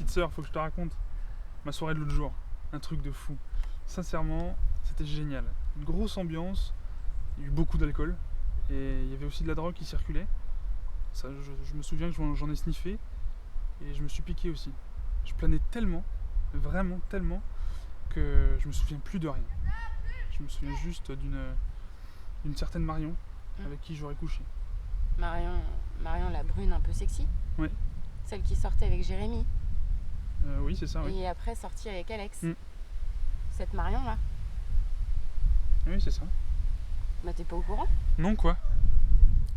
petite sœur, faut que je te raconte ma soirée de l'autre jour. Un truc de fou. Sincèrement, c'était génial. Une grosse ambiance, il y a eu beaucoup d'alcool et il y avait aussi de la drogue qui circulait. Ça, je me souviens que j'en ai sniffé et je me suis piqué aussi. Je planais tellement, vraiment tellement, que je me souviens plus de rien. Je me souviens juste d'une certaine Marion avec qui j'aurais couché. Marion la brune un peu sexy. Ouais. Celle qui sortait avec Jérémy. Oui, c'est ça, oui. Et après sortie avec Alex. Mm. Cette Marion là. Oui, c'est ça. Bah t'es pas au courant? Non, quoi?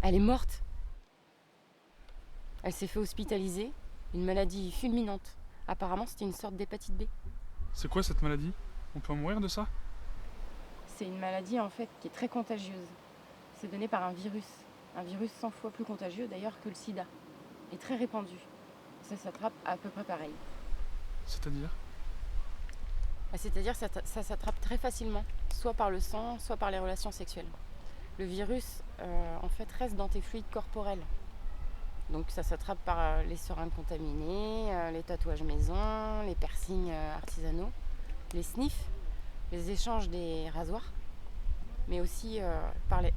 Elle est morte. Elle s'est fait hospitaliser. Une maladie fulminante. Apparemment c'était une sorte d'hépatite B. C'est quoi cette maladie? On peut en mourir de ça? C'est une maladie en fait qui est très contagieuse. C'est donné par un virus. Un virus 100 fois plus contagieux d'ailleurs que le sida. Et très répandu. Ça s'attrape à peu près pareil. C'est-à-dire? C'est-à-dire ça s'attrape très facilement, soit par le sang, soit par les relations sexuelles. Le virus, en fait, reste dans tes fluides corporels. Donc ça s'attrape par les seringues contaminées, les tatouages maison, les piercings artisanaux, les sniffs, les échanges des rasoirs, mais aussi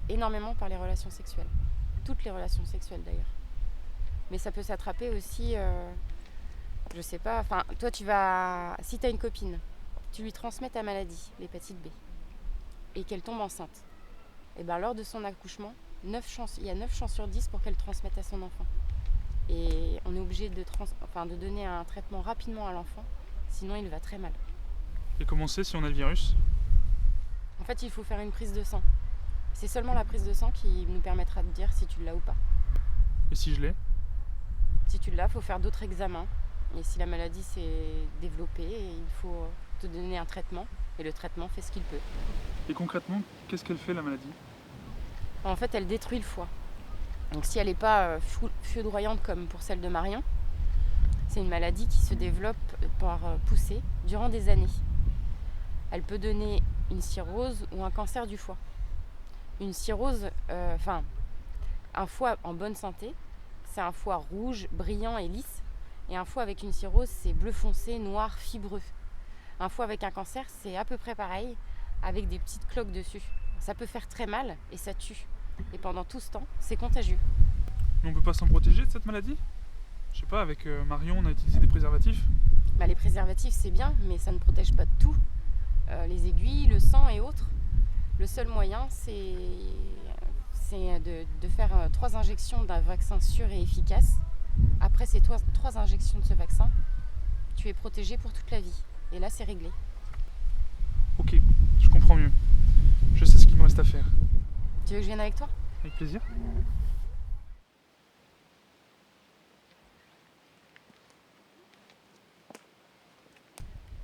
énormément par les relations sexuelles. Toutes les relations sexuelles d'ailleurs. Mais ça peut s'attraper aussi, je sais pas, enfin, toi si t'as une copine, tu lui transmets ta maladie, l'hépatite B, et qu'elle tombe enceinte, et bien lors de son accouchement, il y a 9 chances sur 10 pour qu'elle transmette à son enfant. Et on est obligé de donner un traitement rapidement à l'enfant, sinon il va très mal. Et comment c'est si on a le virus? En fait, il faut faire une prise de sang. C'est seulement la prise de sang qui nous permettra de dire si tu l'as ou pas. Et si je l'ai? Si tu l'as, il faut faire d'autres examens. Et si la maladie s'est développée, il faut te donner un traitement. Et le traitement fait ce qu'il peut. Et concrètement, qu'est-ce qu'elle fait la maladie? En fait, elle détruit le foie. Donc si elle n'est pas foudroyante comme pour celle de Marion, c'est une maladie qui se développe par poussée durant des années. Elle peut donner une cirrhose ou un cancer du foie. Une cirrhose, un foie en bonne santé, c'est un foie rouge, brillant et lisse. Et un foie avec une cirrhose, c'est bleu foncé, noir, fibreux. Un foie avec un cancer, c'est à peu près pareil, avec des petites cloques dessus. Ça peut faire très mal et ça tue. Et pendant tout ce temps, c'est contagieux. Mais on peut pas s'en protéger de cette maladie? Je sais pas, avec Marion, on a utilisé des préservatifs. Les préservatifs, c'est bien, mais ça ne protège pas de tout. Les aiguilles, le sang et autres. Le seul moyen, c'est de faire 3 injections d'un vaccin sûr et efficace. Après ces 3 injections de ce vaccin, tu es protégé pour toute la vie. Et là, c'est réglé. Ok, je comprends mieux. Je sais ce qu'il me reste à faire. Tu veux que je vienne avec toi? Avec plaisir.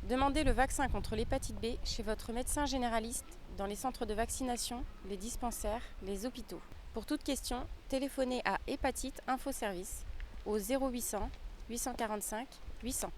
Demandez le vaccin contre l'hépatite B chez votre médecin généraliste, dans les centres de vaccination, les dispensaires, les hôpitaux. Pour toute question, téléphonez à Hépatite Info Service au 0800 845 800.